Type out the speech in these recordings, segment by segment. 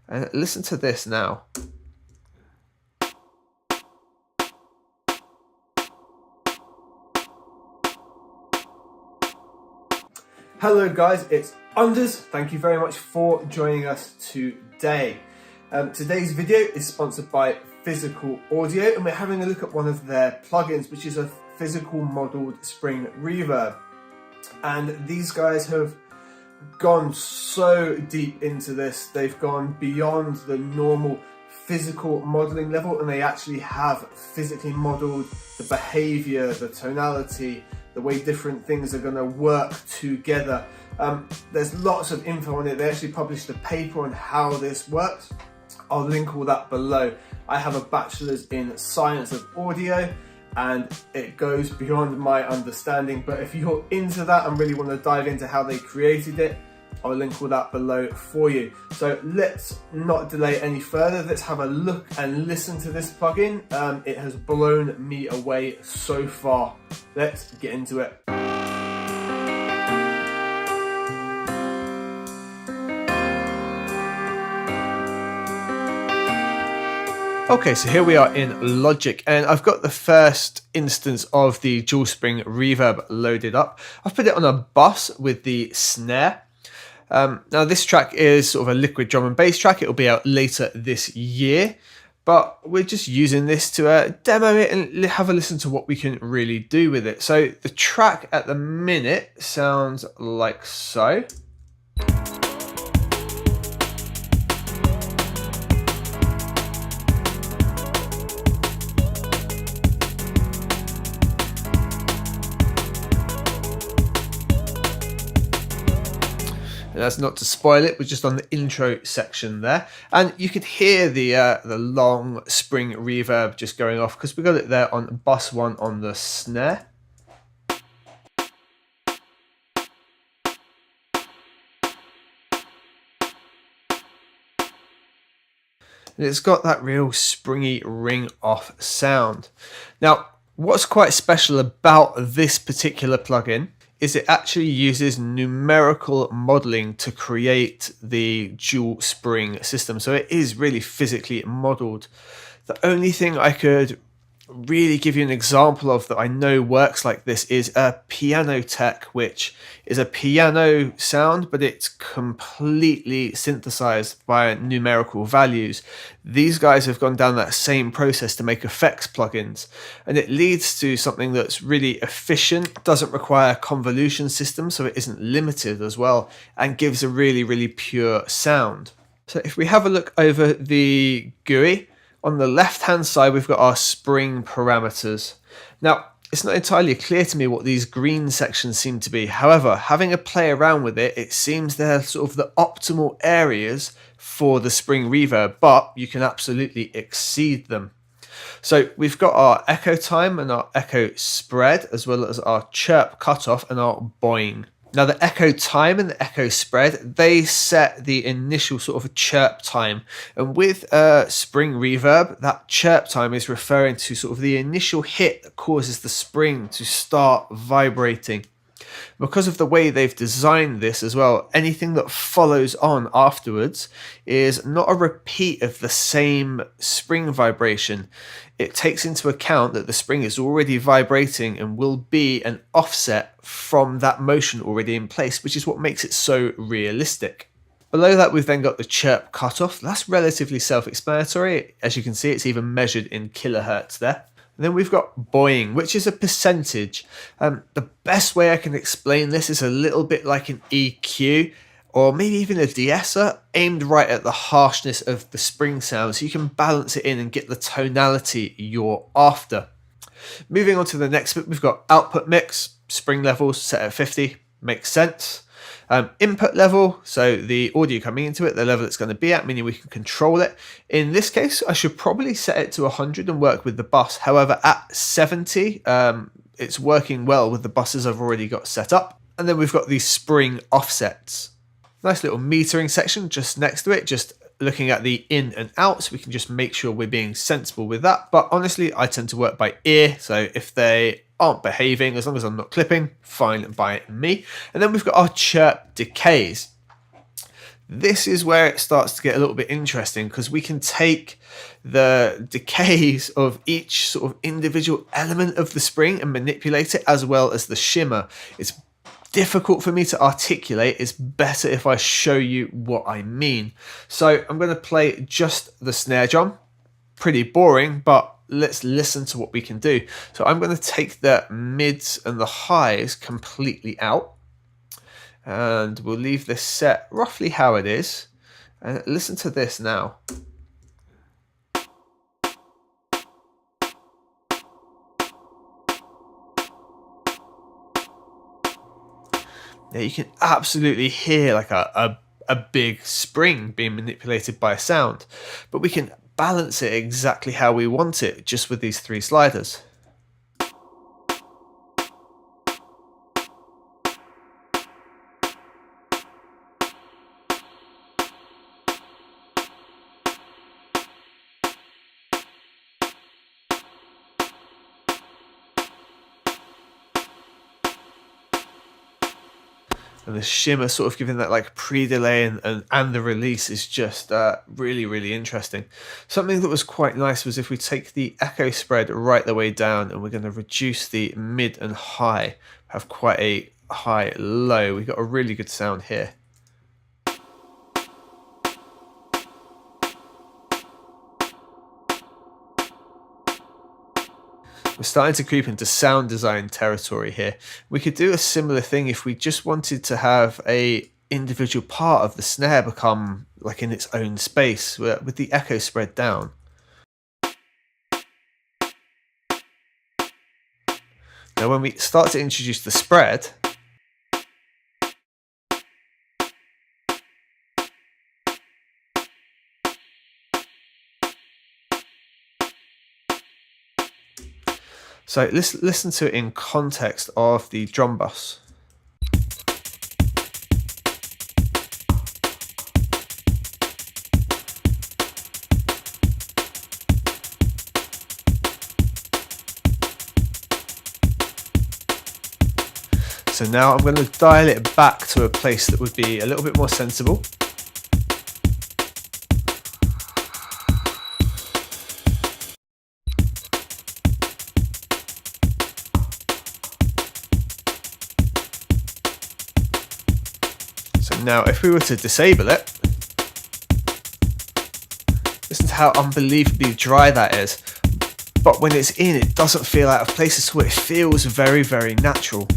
And listen to this now. Hello guys, it's Unders. Thank you very much for joining us today. Today's video is sponsored by Physical Audio, and we're having a look at one of their plugins, which is a physical modelled spring reverb. And these guys have gone so deep into this. They've gone beyond the normal physical modelling level, and they actually have physically modelled the behaviour, the tonality, the way different things are going to work together. There's lots of info on it. They actually published a paper on how this works. I'll link all that below. I have a bachelor's in science of audio, and it goes beyond my understanding, but if you're into that and really want to dive into how they created it, I'll link all that below for you. So let's not delay any further. Let's have a look and listen to this plugin. It has blown me away so far. Let's get into it. Okay, so here we are in Logic, and I've got the first instance of the Dual Spring Reverb loaded up. I've put it on a bus with the snare. Now this track is sort of a liquid drum and bass track. It'll be out later this year, but we're just using this to demo it and have a listen to what we can really do with it. So the track at the minute sounds like so. And that's not to spoil it, we're just on the intro section there. And you could hear the long spring reverb just going off because we got it there on bus 1 on the snare. And it's got that real springy ring off sound. Now, what's quite special about this particular plugin is it actually uses numerical modeling to create the dual spring system. So it is really physically modeled. The only thing I could really give you an example of that I know works like this is a Piano Tech, which is a piano sound, but it's completely synthesized by numerical values. These guys have gone down that same process to make effects plugins, and it leads to something that's really efficient, doesn't require a convolution system, so it isn't limited as well, and gives a really, really pure sound. So if we have a look over the GUI, on the left-hand side, we've got our spring parameters. Now, it's not entirely clear to me what these green sections seem to be. However, having a play around with it, it seems they're sort of the optimal areas for the spring reverb, but you can absolutely exceed them. So we've got our echo time and our echo spread, as well as our chirp cutoff and our boing. Now the echo time and the echo spread, they set the initial sort of chirp time. And with spring reverb, that chirp time is referring to sort of the initial hit that causes the spring to start vibrating. Because of the way they've designed this as well, anything that follows on afterwards is not a repeat of the same spring vibration. It takes into account that the spring is already vibrating and will be an offset from that motion already in place, which is what makes it so realistic. Below that, we've then got the chirp cutoff. That's relatively self-explanatory. As you can see, it's even measured in kilohertz there. And then we've got Boing, which is a percentage. The best way I can explain this is a little bit like an EQ, or maybe even a de-esser, aimed right at the harshness of the spring sound, so you can balance it in and get the tonality you're after. Moving on to the next bit, we've got output mix, spring levels set at 50, makes sense. Input level, so the audio coming into it, the level it's going to be at, meaning we can control it. In this case, I should probably set it to 100 and work with the bus. However, at 70, it's working well with the buses I've already got set up. And then we've got these spring offsets. Nice little metering section just next to it, just looking at the in and out, so we can just make sure we're being sensible with that. But honestly, I tend to work by ear, so if they aren't behaving, as long as I'm not clipping, fine by me. And then we've got our chirp decays. This is where it starts to get a little bit interesting, because we can take the decays of each sort of individual element of the spring and manipulate it, as well as the shimmer. It's difficult for me to articulate. It's better if I show you what I mean. So I'm going to play just the snare drum. Pretty boring, but let's listen to what we can do. So I'm going to take the mids and the highs completely out, and we'll leave this set roughly how it is. And listen to this now. Now you can absolutely hear like a big spring being manipulated by sound, but we can balance it exactly how we want it just with these 3 sliders. And the shimmer sort of giving that like pre-delay and the release is just really, really interesting. Something that was quite nice was if we take the echo spread right the way down and we're going to reduce the mid and high, have quite a high low. We've got a really good sound here. We're starting to creep into sound design territory here. We could do a similar thing if we just wanted to have a individual part of the snare become like in its own space with the echo spread down. Now when we start to introduce the spread, so let's listen to it in context of the drum bus. So now I'm going to dial it back to a place that would be a little bit more sensible. So now if we were to disable it, listen to how unbelievably dry that is. But when it's in, it doesn't feel out of place at all. It feels very, very natural.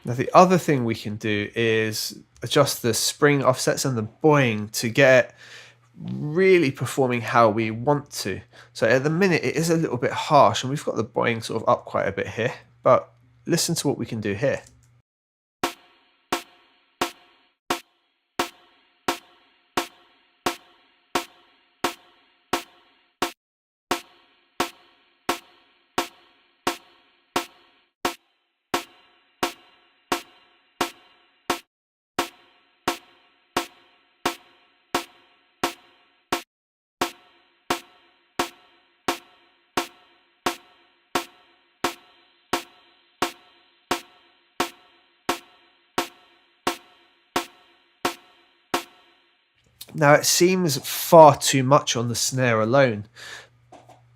Now the other thing we can do is adjust the spring offsets and the boing to get really performing how we want to. So at the minute it is a little bit harsh and we've got the boing sort of up quite a bit here, but listen to what we can do here. Now it seems far too much on the snare alone,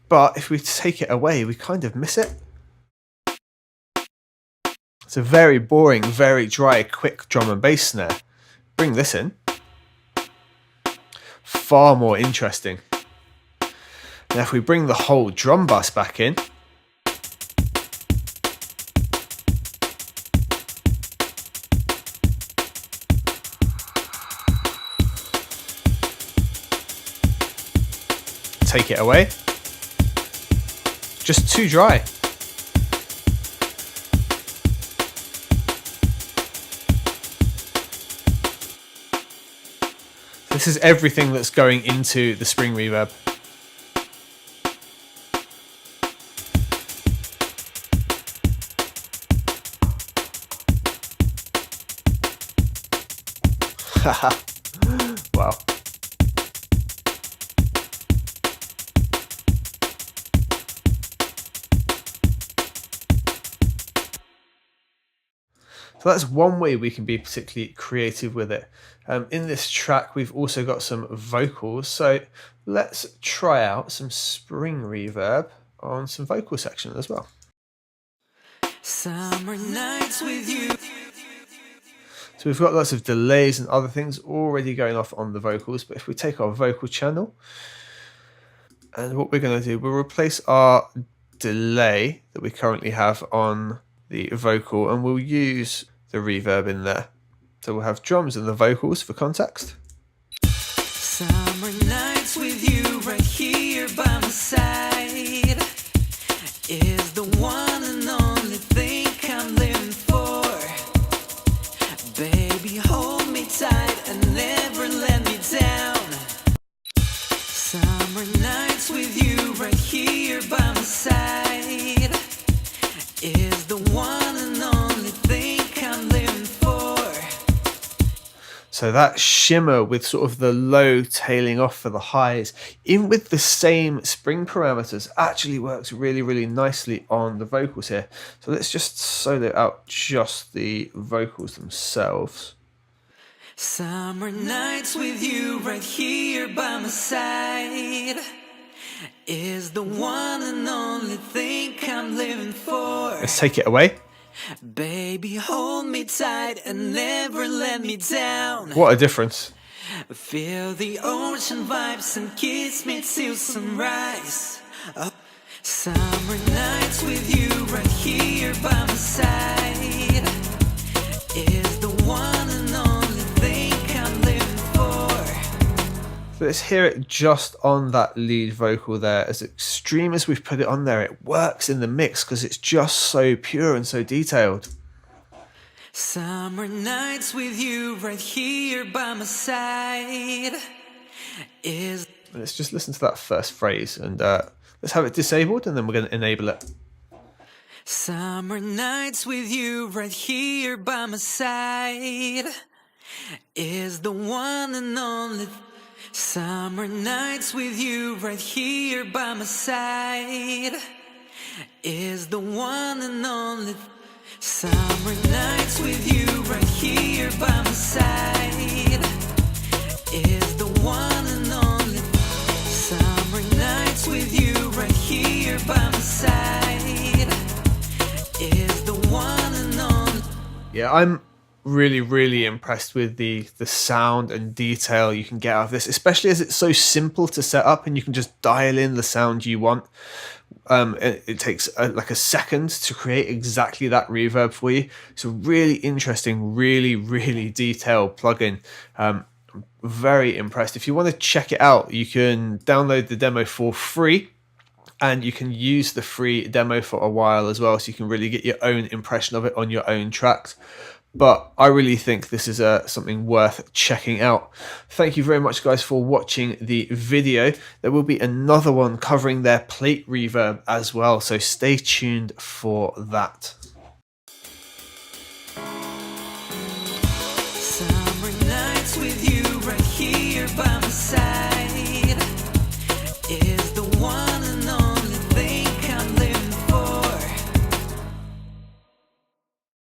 but if we take it away, we kind of miss it. It's a very boring, very dry, quick drum and bass snare. Bring this in. Far more interesting. Now if we bring the whole drum bus back in, take it away. Just too dry. This is everything that's going into the spring reverb. Wow. So that's one way we can be particularly creative with it. In this track, we've also got some vocals. So let's try out some spring reverb on some vocal section as well. Summer nights with you. So we've got lots of delays and other things already going off on the vocals. But if we take our vocal channel, and what we're going to do, we'll replace our delay that we currently have on the vocal, and we'll use the reverb in there. So we'll have drums and the vocals for context. Summer nights with you right here by my side is the one and only thing I'm living for. Baby, hold me tight and never let me down. Summer nights with you right here by my side is the one and only thing I'm living for. So that shimmer with sort of the low tailing off for the highs, even with the same spring parameters, actually works really, really nicely on the vocals here. So let's just solo out just the vocals themselves. Summer nights with you right here by my side is the one and only thing I'm living for. Let's take it away. Baby, hold me tight and never let me down. What a difference. Feel the ocean vibes and kiss me till sunrise. Summer nights with you right here by my side is the one and only thing I'm living for. So let's hear it just on that lead vocal there. As extreme as we've put it on there, it works in the mix because it's just so pure and so detailed. Summer nights with you right here by my side is... Let's just listen to that first phrase and let's have it disabled and then we're going to enable it. Summer nights with you right here by my side is the one and only. Summer nights with you right here by my side is the one and only. Summer nights with you right here by my side is the one and only. Summer nights with you right here by my side is the one and only. Yeah, I'm really, really impressed with the sound and detail you can get out of this, especially as it's so simple to set up and you can just dial in the sound you want. It takes like a second to create exactly that reverb for you. It's a really interesting, really, really detailed plugin. I'm very impressed. If you want to check it out, you can download the demo for free. And you can use the free demo for a while as well, so you can really get your own impression of it on your own tracks. But I really think this is something worth checking out. Thank you very much, guys, for watching the video. There will be another one covering their plate reverb as well, so stay tuned for that.